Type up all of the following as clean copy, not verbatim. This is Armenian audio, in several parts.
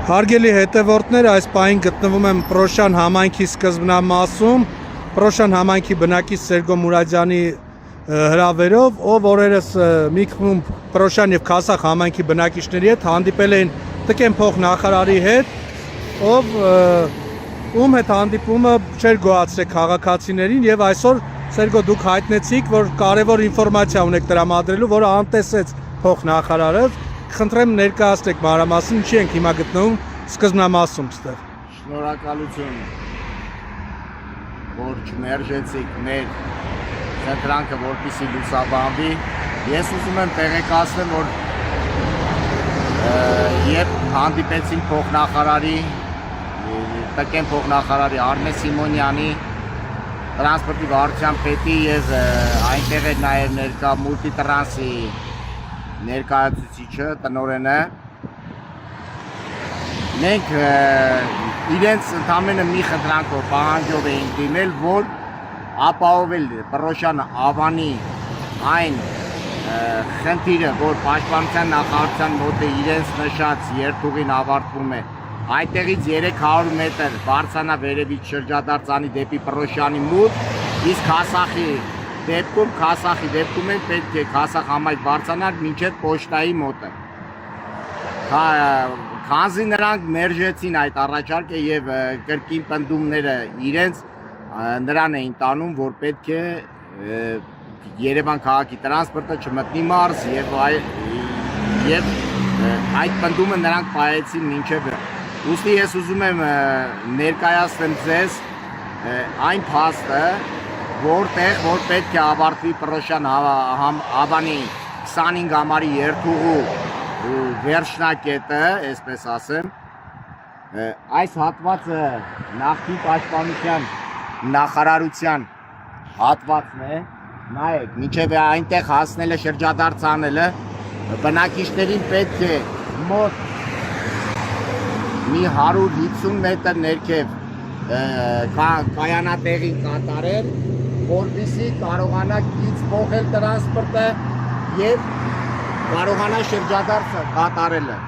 Հարգելի հետևորդներ, այս պահին գտնվում եմ Պրոշան համայնքի սկզբնամասում, Պրոշան համայնքի բնակիչ Սերգո Մուրադյանի հրավերով, ով օրերս մի խումբ Պրոշան եւ Քասախ համայնքի բնակիչների հետ հանդիպել էին Տկեն փոխնախարարի հետ, ով ում հետ հանդիպումը չէր գոհացրել քաղաքացիներին եւ այսօր Սերգո դուք հայտնեցիք, որ կարևոր ինֆորմացիա ունեք տրամադրելու, որը անտեսեց փոխնախարարը։ Խնդրեմ ներկայացնեք մանրամասն, ինչի ենք հիմա գտնվում սկզբնամասում ստեղ։ Շնորհակալություն, որ չմերժեցիք մեր խնդրանքը, որպեսզի լուսաբանվի։ Ես ուզում եմ տեղեկացնել, որ երբ հանդիպեցինք փոխնախարարի, Տկեն փոխնախարարի Արմեն Սիմոնյանի, տրանսպորտի վարչության պետի եւ այնտեղ էր նաեւ ներկա մուլտիտրանսի ներկայացուցիչը, տնօրենը, մենք իրենց ընդամենը մի խնդրանքով պահանջով էին դիմել, որ ապահովել Պրոշան Ավանի այն խնդիրը, որ պաշտպանության նախարարության մոտ է իրենց նշած երթուղին ավարտվում է, այդտեղից 300 մետր բարձրանա վերևից շրջադարձանի դեպի Պրոշյանի մուտք, իսկ Քասախի դեպքում են պետք է Քասախ համայնք բարձրանալ մինչև պոչտայի մոտը։ Քանզի նրանք մերժեցին այդ առաջարկը եւ կրկին պնդումները իրենց նրան էին տանում, որ պետք է Երևան քաղաքի տրանսպորտը չմտնի մարզ եւ այդ պնդումը նրանք պահեցին մինչև։ Ուստի ես ուզում եմ ներկայացնեմ ձեզ այն փաստը, որտեղ որ պետք է ավարտվի Պրոշան Ավանի 25 ամառի երթուղու վերջնակետը, այսպես ասեմ, այս հատվածը նախկին պաշտպանության նախարարության հատվածն է, նայեք, մինչև այնտեղ հասնելը շրջադարձ անելը, բնակիչներին պետք է մոտ մի 150 մետր ներքև կայանատեղին կատարել, որպեսզի կարողանա գիծ փոխել տրանսպորտը եւ կարողանա շրջադարձը կատարելը։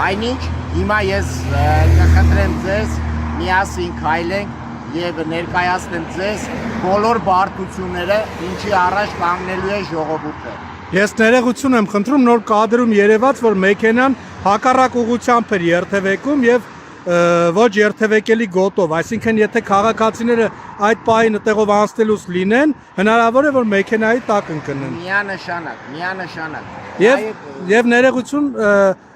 Այնինչ հիմա ես կխնդրեմ ձեզ միասին քայլենք եւ ներկայացնեմ ձեզ բոլոր բարդությունները, ինչի առաջ կանգնելու է ժողովուրդը։ Ես ներողություն եմ խնդրում, նոր կադրում երևաց, որ մեքենան հակառակ ուղղությամբ էր երթևեկում եւ ոչ երթևեկելի գոտով, այսինքն եթե քաղաքացիները այդ պահին այդտեղով անցնելուց լինեն, հնարավոր է որ մեքենայի տակ ընկնեն։ Միանշանակ։ Եվ ներողություն,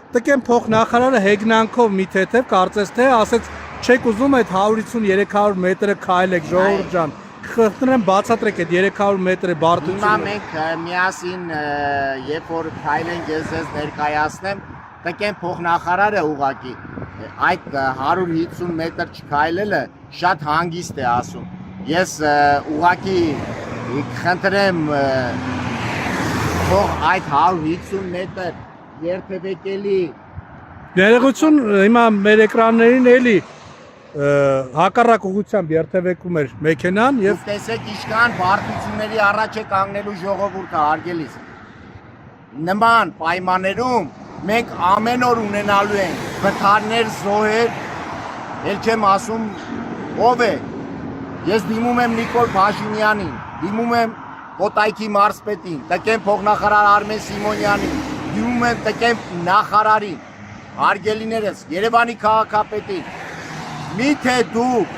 Տկեն փոխնախարարը հեգնանքով մի թեթև կարծես թե ասեց չեք ուզում այդ 150-300 մետրը քայլեք, ժողովուրդ ջան։ Խնդրեմ բացատրեք այդ 300 մետրի բարդությունը։ Հիմա մենք միասին երբ որ քայլենք ես ձեզ ներկայացնեմ, Տկեն փոխնախարարը ուղղակի այդ 150 մետր չքայլելը շատ հանգիստ է ասում։ Ես ուղղակի խնդրեմ թող այդ 150 մետր երթևեկելի։ Ներողություն, հիմա մեր էկրաններին էլի հակառակ ուղղությամբ երթևեկում էր մեքենան եւ տեսեք ինչքան բարդությունների առաջ է կանգնելու ժողովուրդը, հարգելիս։ Նման պայմաններում մենք ամեն օր ունենալու ենք վթարներ, զոհեր, էլ չեմ ասում ով է։ Ես դիմում եմ Նիկոլ Փաշինյանին, դիմում եմ Կոտայքի մարզպետին, Տկեն փոխնախարար Արմեն Սիմոնյանին, դիմում եմ Տկեն նախարարին, հարգելիներս, Երևանի քաղաքապետին։ Միթե դուք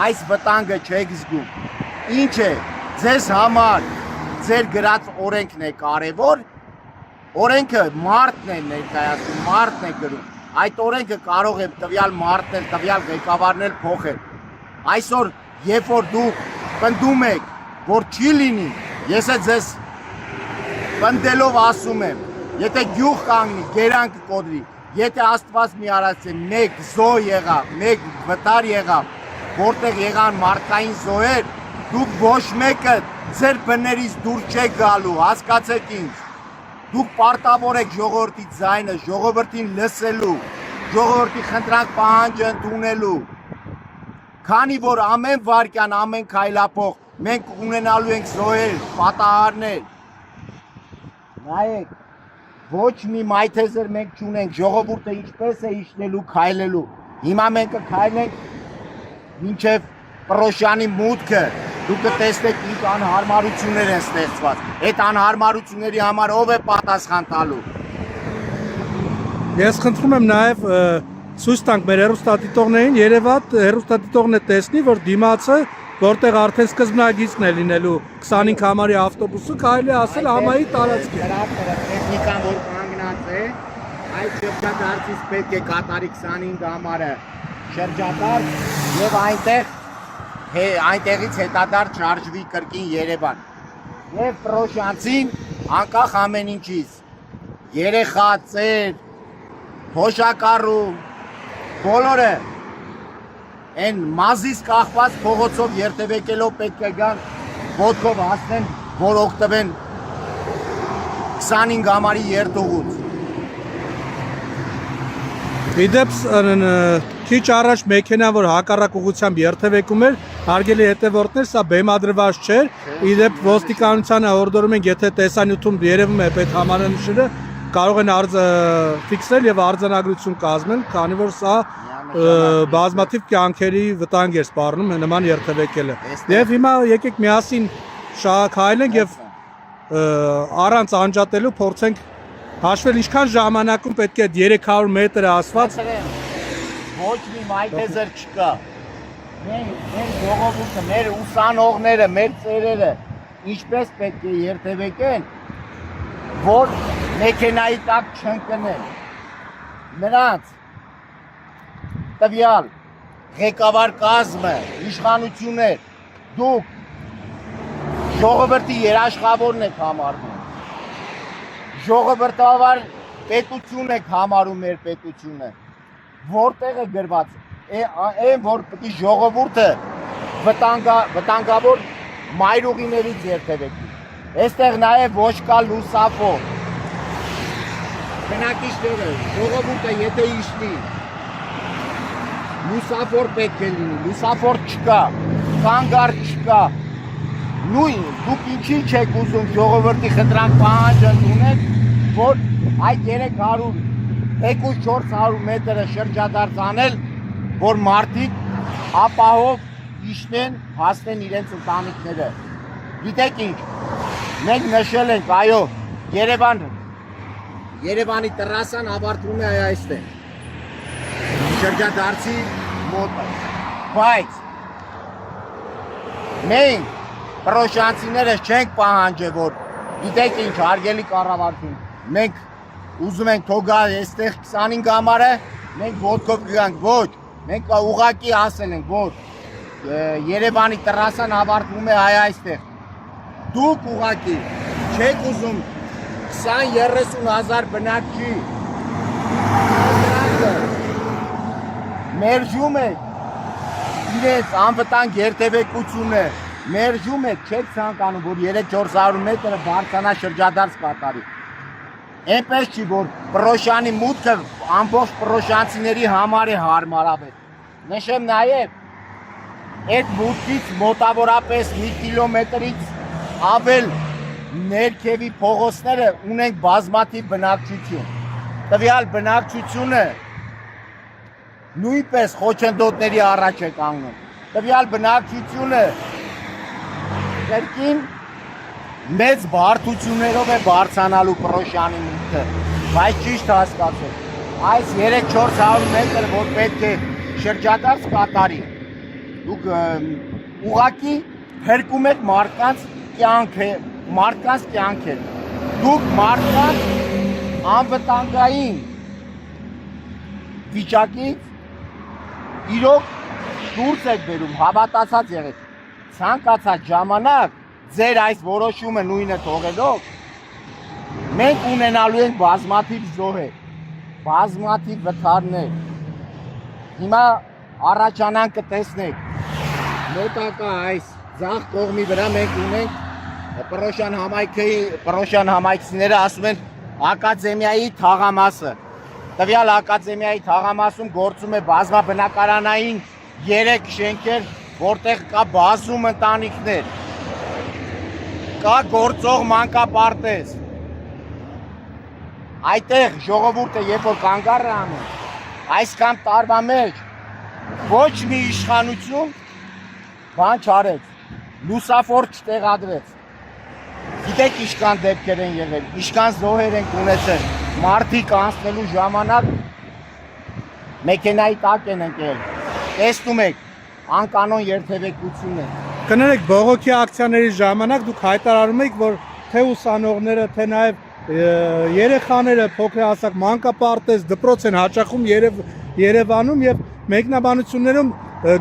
այս վտանգը չեք զգում։ Ինչ է, ձեզ համար ձեր գրած օրենքն է կարևոր։ Օրենքը մարդն է ներկայացնում, մարդն է գրում։ Այդ օրենքը կարող է տվյալ մարդն էլ, տվյալ ղեկավարն էլ փոխել։ Այսօր, երբ որ դուք պնդում եք, որ չի լինի, ես ձեզ պնդելով ասում եմ, եթե գյուղ կանգնի, գերանք կոդրի, եթե Աստված մի արած է, մեկ զոհ եղավ, մեկ վտար եղավ, որտեղ եղան մարդկային զոհեր, դուք ոչ մեկը ձեր բներից դուր չեք գալու, հասկացեք ինձ։ Դուք պարտավոր եք ժողովրդի ձայնը, ժողովրդին լսելու, ժողովրդի խնդրանք պահանջը ընդունելու։ Քանի որ ամեն վարքյան, ամեն քայլափող մենք ունենալու ենք զոհեր, պատահարներ։ Նայեք, Ոչ մի մայթեզեր մենք չունենք, ժողովուրդը ինչպես է իջնելու, քայլելու։ Հիմա մենք կքայլենք մինչև Պրոշյանի մուտքը, դուք կտեսնեք ինչ անհարմարություններ են ստեղծված։ Այդ անհարմարությունների համար ով է պատասխան տալու։ Ես խնդրում եմ նաև ցույց տանք մեր հեռուստադիտողներին, երևատ հեռուստադիտողն է տեսնի, որ դիմացը, որտեղ արդեն սկզբնագիծն է լինելու 25 համարի ավտոբուսը, կարելի է ասել համայի տարածք է։ Տեխնիկան, որ կանգնած է, այդ շրջադարձից պետք է կատարի 25 համարը շրջադարձ եւ այնտեղից հետադարձ շարժվի կրկին Երևան։ Եվ Պրոշյանցին անկախ ամեն ինչից երեխա, ծեր, փոշակառու, բոլորը այն մազից կախված փողոցով երթևեկելով պետք է գան ոտքով հասնեն, որ օգտվեն 25 համարի երթուղուց։ Իդեպ քիչ առաջ մեքենա, որ հակառակ ուղղությամբ երթևեկում էր, հարգելի հետևորդներ, սա բեմադրված չէր։ Իդեպ ոստիկանությանը հորդորում ենք, եթե տեսանյութում երևում է այդ համարանիշերը, կարող են ֆիքսել եւ արձանագրություն կազմել, քանի որ սա բազմաթիվ կյանքերի վտանգ է սպառնում նման երթևեկելը։ Եվ հիմա եկեք միասին քայլենք եւ առանց անջատելու փորձենք հաշվել ինչքան ժամանակում պետք է 300 մետր ասված։ Ոչ մի մայթեզեր չկա։ Մեր ժողովուրդը, մեր ուսանողները, մեր ծերերը ինչպես պետք է երթևեկեն, որ մեքենայի տակ չընկնեն։ Նրանց տվյալ ղեկավար կազմը, իշխանություններ, դուք ժողովրդի երաշխավորն եք համարվում։ Ժողովրդավար պետություն եք համարում մեր պետությունը, որտեղ է գրված, այն որ պիտի ժողովուրդը վտանգավոր մայրուղիներից երթևեկի։ Այստեղ նաև ոչ կա լուսափո։ Բնակիչները, ժողովուրդը եթե իջնի, լուսափոր պետք է լինի, լուսափոր չկա, կանգառ չկա։ Նույն դուք ինչի չեք ուզում ժողովրդի խնդրանք պահանջ ընդունեք, որ այդ 300-400 մետրը շրջադարձ անել, որ մարդիկ ապահով իջնեն, հասնեն իրենց ընտանիքները։ Գիտեք ինչ, մենք նշել ենք, այո, Երևանի տրասան ավարտվում է այստեղ, շրջադարձի մոտը, բայց մենք Պրոշյանցիները չենք պահանջել, որ գիտեք ինչ, հարգելի կառավարություն, մենք ուզում ենք թողա այստեղ 25 համարը, մենք ոտքով գանք, ոչ, մենք ուղղակի ասել ենք, որ Երևանի տրասան ավարտվում է այստեղ։ Դուք ուղղակի չեք ուզում 20-30 հազար բնակչի մերժում եք իրենց անվտանգ երթևեկությունը, մերժում եք, չեք ցանկանում, որ 300-400 մետրը բարձրանա շրջադարձ կատարի։ Այնպես չի, որ Պրոշյանի մուտքը ամբողջ պրոշյանցիների համար է հարմարավետ։ Նշեմ նաև, այդ մուտքից մոտավորապես 1 կիլոմետրից ավել ներքևի փողոցները ունենք բազմաթիվ բնակչություն։ Տվյալ բնակչությունը նույնպես խոչընդոտների առաջ է կանգնում։ Տվյալ բնակչությունը կրկին մեծ բարդություններով է բարձրանալու Պրոշյանի մուտքը, բայց ճիշտ հասկացեք, այս 300-400 մետր, որ պետք է շրջադարձ կատարի, դուք ուղղակի փրկում եք մարդկանց կյանքը, դուք մարդկանց անվտանգային վիճակից իրոք դուրս եք բերում, հավատացած եղեք, ցանկացած ժամանակ ձեր այս որոշումը նույնը թողելով, մենք ունենալու ենք բազմաթիվ զոհեր, բազմաթիվ վթարներ։ Հիմա առաջանան կտեսնեք, մոտակա այս ձախ կողմի վրա մենք ունենք Պրոշյան համայնքիները ասում են ակադեմիայի թաղամասը։ Տվյալ ակադեմիայի թաղամասում գործում է բազմաբնակարանային 3 շենքեր, որտեղ կա բազում ընտանիքներ, կա գործող մանկապարտեզ։ այդտեղ ժողովուրդը երբ որ կանգառ է անում, այսքան տարվա մեջ ոչ մի իշխանություն բան չարեց, լուսավոր չտեղադրեց։ Գիտեք ինչքան դեպքեր են եղել, ինչքան զոհեր են ունեցել, մարդիկ անցնելու ժամանակ մեքենայի տակ են ընկել։ Տեսնում եք, անկանոն երթևեկություն է։ Կներեք, բողոքի ակցիաների ժամանակ դուք հայտարարում եք, որ թե ուսանողները, թե նաև երեխաները, փոքրահասակ մանկապարտեզ, դպրոց են հաճախում Երևանում եւ մեկնաբանություններում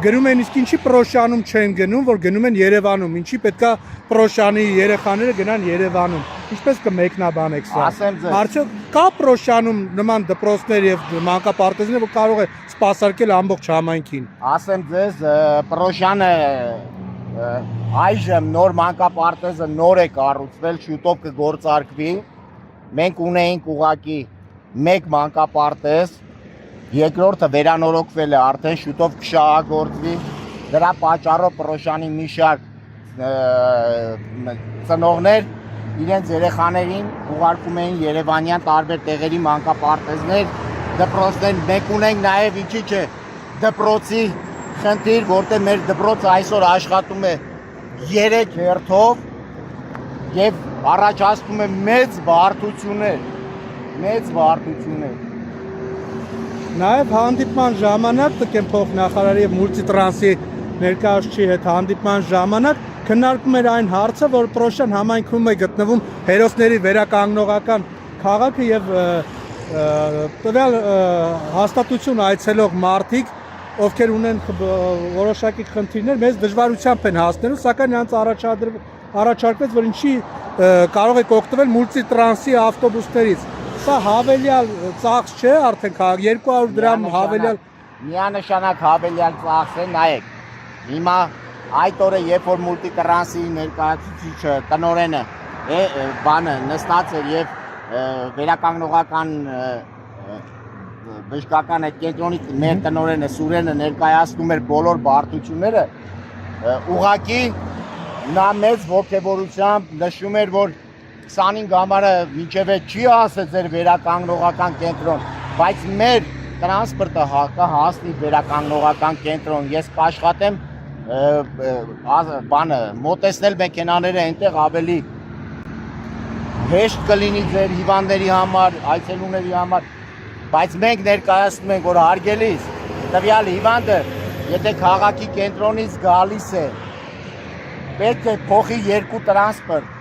գրում են իսկ ինչի Պրոշանում չեն գնում, որ գնում են Երևանում, ինչի պետքա Պրոշանի երեխաները գնան Երևանում։ Ինչպես կմեկնաբանեք սա։ Ասեմ ձեզ։ Արդյոք կա Պրոշանում նման դպրոցներ եւ մանկապարտեզներ, որ կարող է սպասարկել ամբողջ համայնքին։ Ասեմ ձեզ, Պրոշանը այժմ նոր մանկապարտեզը նոր է կառուցվել, շուտով կգործարկվի։ Մենք ունեինք ուղակի մեկ մանկապարտեզ, երկրորդը վերանորոգվել է, արդեն շուտով կշահագործվի։ Դրա պատճառով Պրոշանի մի շարք ծնողներ իրենց երեխաներին ուղարկում էին Երևանյան տարբեր տեղերի մանկապարտեզներ, դպրոցներ։ Մենք ունենք նաև ինչի՞ չէ, դպրոցի խնդիր, որտեղ մեր դպրոցը այսօր աշխատում է 3 հերթով եւ առաջացնում է մեծ բարդություններ։ Նաև հանդիպման ժամանակ տկեն փոխնախարարի եւ մուլտիտրանսի ներկայացուցիչի հետ հանդիպման ժամանակ քննարկում էր այն հարցը, որ Պրոշան համայնքում է գտնվում հերոսների վերականգնողական քաղաքը եւ տվյալ հաստատություն այցելող մարդիկ, ովքեր ունեն որոշակի խնդիրներ, մեծ դժվարությամբ են հասնելու, սակայն նրանց առաջարկվեց, որ ինչի կարող եք օգտվել մուլտիտրանսի ավտոբուսներից։ Սա հավելյալ ծախս չէ, արդեն 200 դրամ հավելյալ միանշանակ հավելյալ ծախս է, նայեք։ Հիմա այդ օրը երբ որ մուլտիտրանսի ներկայացուցիչը տնօրենը բանը նստած էր եւ վերականգնողական բժշկական այդ կենտրոնի մեր տնօրենը Սուրենը ներկայացնում էր բոլոր բարդությունները, ուղղակի նա մեծ ողջավորությամբ նշում էր, որ 25 համարը մինչև չի հասել ձեր վերականգնողական կենտրոն, բայց մեր տրանսպորտը կհասնի վերականգնողական կենտրոն։ Ես կաշխատեմ բանը մոտեցնել մեքենաները այնտեղ ավելի հեշտ կլինի ձեր հիվանդների համար, այցելուների համար, բայց մենք ներկայացնում ենք, որ հարգելիս տվյալ հիվանդը, եթե քաղաքի կենտրոնից գալիս է, պետք է փոխի 2 տրանսպորտ։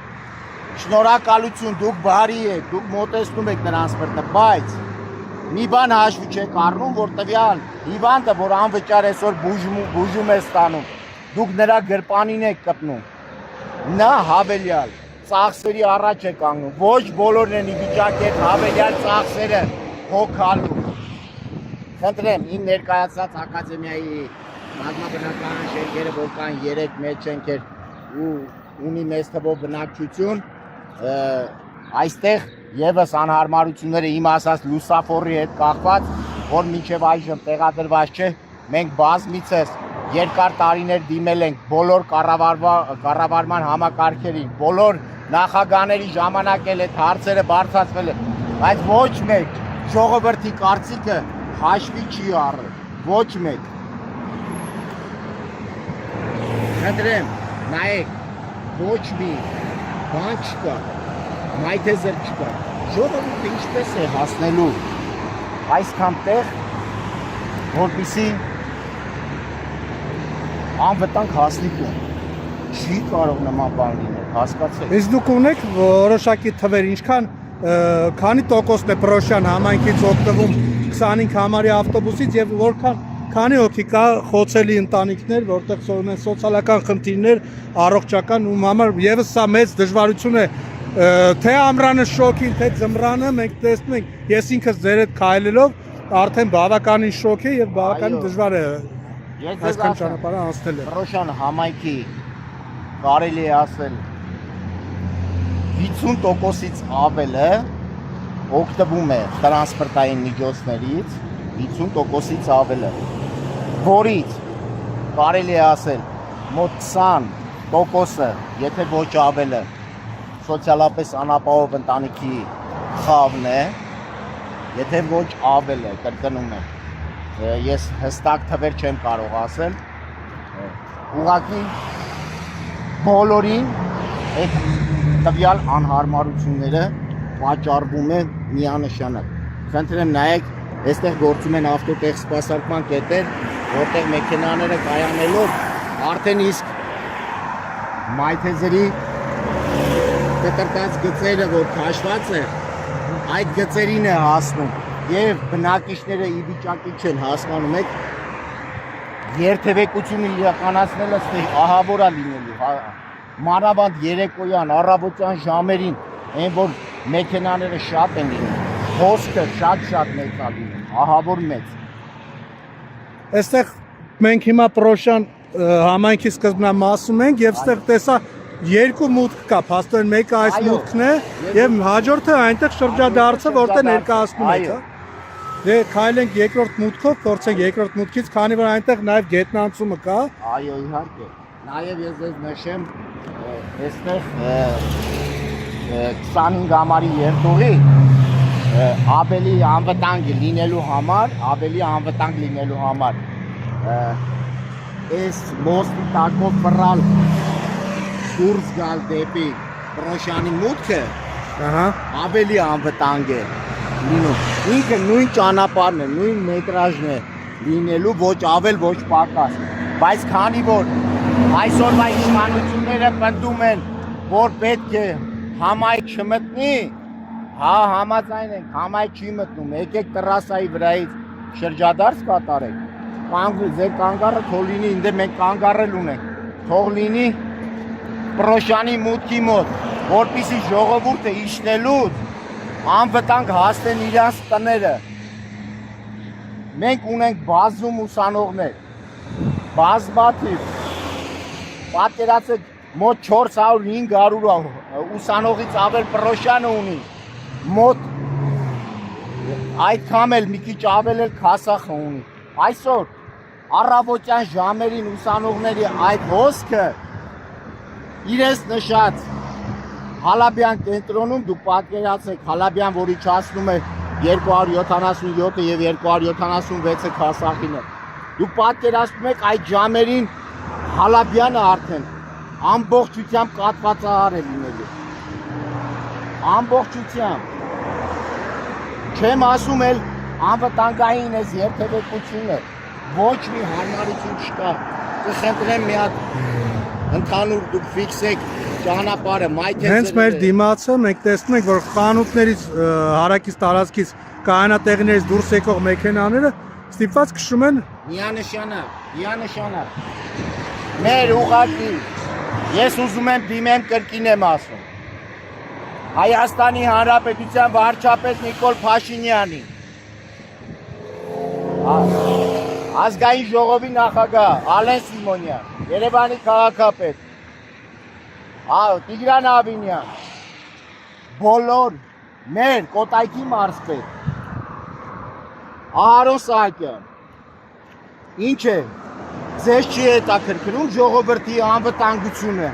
Շնորհակալություն, դուք բարի եք, դուք մոտեցնում եք տրանսպորտը, բայց մի բան հաշվի չեք առնում, որ տվյալ հիվանդը, որ անվճար այսօր բուժում է ստանում, դուք նրա գրպանին եք կպնում, նա հավելյալ ծախսերի առաջ է կանգնում, ոչ բոլորն են ի վիճակի հետ հավելյալ ծախսերը հոգալու։ Խնդրեմ, իմ ներկայացած ակադեմիայի բազմաբնական շենքերը, որ կան 3 մեծ շենքեր ու ունի մեծ թվով բնակչություն, այստեղ եւս անհարմարությունները իմ ասած լուսավորի հետ կախված, որ մինչև այժմ տեղադրված չէ, մենք բազմիցս երկար տարիներ դիմել ենք բոլոր կառավարման համակարգերին, բոլոր նախագահների ժամանակ էլ այդ հարցերը բարձրացվել են, բայց ոչ մեկ ժողովրդի կարծիքը հաշվի չի առել, ոչ մեկ։ Խնդրեմ, նայեք, ոչ մի բան չկա, մայթեզեր չկա, ժողովուրդը ինչպես է հասնելու այսքան տեղ, որպեսզի անվտանգ հասնի տուն, չի կարող նման բան լինել, հասկացեք։ Իսկ դուք ունեք որոշակի թվեր, ինչքան քանի տոկոսն է Պրոշան համայնքից օգտվում 25 համարի ավտոբուսից եւ որքան քանի հոգի կա խոցելի ընտանիքներ, որտեղ ունեն սոցիալական խնդիրներ, առողջական ում համար եւս սա մեծ դժվարություն է, թե ամռանը շոկին, թե ձմռանը մենք տեսնում ենք, ես ինքս ձեր հետ քայլելով արդեն բավականին շոկ է եւ բավականին դժվար է այսքան ճանապարհը անցնել։ Պրոշան համայնքի կարելի է ասել 50%-ից ավելը օգտվում է տրանսպորտային միջոցներից, 50%-ից ավելը, որից կարելի է ասել մոտ 20%-ը, եթե ոչ ավելը, սոցիալապես անապահով ընտանիքի խավն է, Եթե ոչ ավել է, կրկնում եմ։ Ես հստակ թվեր չեմ կարող ասել։ Ուղղակի բոլորին այդ տվյալ անհարմարությունները պատճառվում է միանշանակ։ Խնդրեմ նայեք, այստեղ գործում են ավտոտեխ սպասարկման կետեր, որտեղ մեքենաները կայանելով արդեն իսկ մայթեզերի կտրտած գծերը, որ քաշված է, այդ գծերին է հասնում եւ բնակիչները ի վիճակի չեն հասկանում եք երթևեկությունը իրականացնելը ահավոր է լինելու, մանավանդ երեկոյան, առավոտյան ժամերին, այն որ մեքենաները շատ են լինում, հոսքը շատ մեծ է լինում, ահավոր մեծ։ Այստեղ մենք հիմա Պրոշան համայնքի սկզբնամասում ենք եւ այստեղ տեսա երկու մուտք կա, փաստորեն մեկը այս մուտքն է եւ հաջորդը այնտեղ շրջադարձը, որտեղ ներկայացնում եք, հա։ Դե քայլենք երկրորդ մուտքով, փորձենք երկրորդ մուտքից, քանի որ այնտեղ նաեւ գետնանցումը կա։ Այո, իհարկե։ Նաեւ ես ձեզ նշեմ, այստեղ 25 ամառի երթուղի ավելի անվտանգ լինելու համար, այս մոստի տակով բռալ դուրս գալ դեպի Պրոշանի մուտքը ավելի անվտանգ է լինում։ Ինքը նույն ճանապարհն է, նույն մետրաժն է լինելու, ոչ ավել, ոչ պակաս։ Բայց քանի որ այսօրվա իշխանությունները պնդում են, որ պետք է համայնք չմտնի, հա, համաձայն ենք, համայնք չի մտնում, եկեք տրասայի վրայից շրջադարձ կատարեք, ձեր կանգառը թող լինի, ինձ մենք կանգառել ունենք, թող լինի Պրոշանի մուտքի մոտ, որպեսզի ժողովուրդը իջնելուց անվտանգ հասնեն իրենց տները։ Մենք ունենք բազում ուսանողներ, բազմաթիվ, պատկերացրեք մոտ 400-500 ուսանողից ավել Պրոշանը ունի, մոտ այդքան էլ մի քիչ ավել էլ Քասախը ունի։ Այսօր առավոտյան ժամերին ուսանողների այդ հոսքը իրենց նշած Հալաբյան կենտրոնում դուք պատկերացրեք, Հալաբյան, որ իջացնում է 277 եւ 276-ը Քասախինը։ Դուք պատկերացնում եք այդ ժամերին Հալաբյանը արդեն ամբողջությամբ կատվածահար է լինելու։ Ամբողջությամբ։ Չեմ ասում էլ անվտանգային էս երթևեկությունը, ոչ մի հարմարություն չկա։ Կխնդրեմ մի հատ ընդհանուր դուք ֆիքսեք ճանապարհը, մայթեզերը։ Հենց մեր դիմացը մենք տեսնում ենք, որ խանութներից, հարակից տարածքից, կայանատեղիներից դուրս եկող մեքենաները ստիպված քշում են միանշանակ։ Մեր ուղղակի ես ուզում եմ դիմեմ կրկին եմ ասում։ Հայաստանի Հանրապետության վարչապետ Նիկոլ Փաշինյանի, ազգային ժողովի նախագահ Ալեն Սիմոնյան, Երևանի քաղաքապետ Տիգրան Ավինյան, բոլոր մեր Կոտայքի մարզպետ Ահարոն Սահակյան, ինչ է, ձեզ չի հետաքրքրում ժողովրդի անվտանգությունը,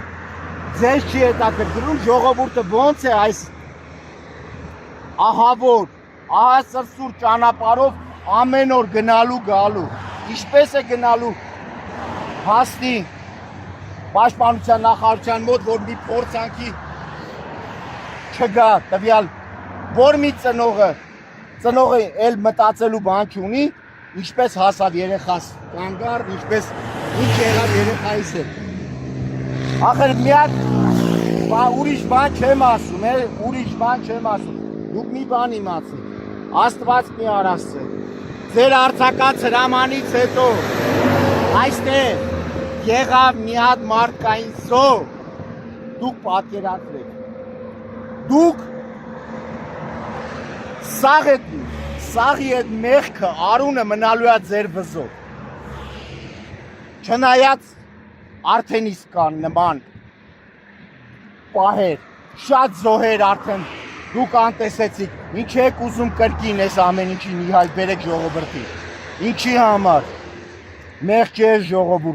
ձեզ չի հետաքրքրում ժողովուրդը ոնց է այս ահավոր, ահասրսուր ճանապարհով ամեն օր գնալու գալու, ինչպես է գնալու հասնի պաշտպանության նախարարության մոտ, որ մի փորձանքի չգա տվյալ, որ մի ծնողը էլ մտածելու բան չունի, ինչպես հասավ երեխաս կանգառ, ինչպես ինչ եղավ երեխայիս հետ։ Ախր մի հատ ուրիշ բան չեմ ասում, դուք մի բան իմացեք, Աստված մի արասցե, ձեր արձակած հրամանից հետո այստեղ եղավ մի հատ մարդկային զոհ, դուք պատկերացրեք, դուք սաղի այդ մեղքը արունը մնալու է ձեր վզով, չնայած արդեն իսկ կան նման պահեր, շատ զոհեր արդեն դուք անտեսեցիք, ինչ եք ուզում կրկին այս ամեն ինչին իհայտ բերեք ժողովրդի, ինչի համար, մեղք չէ ժողովուրդը։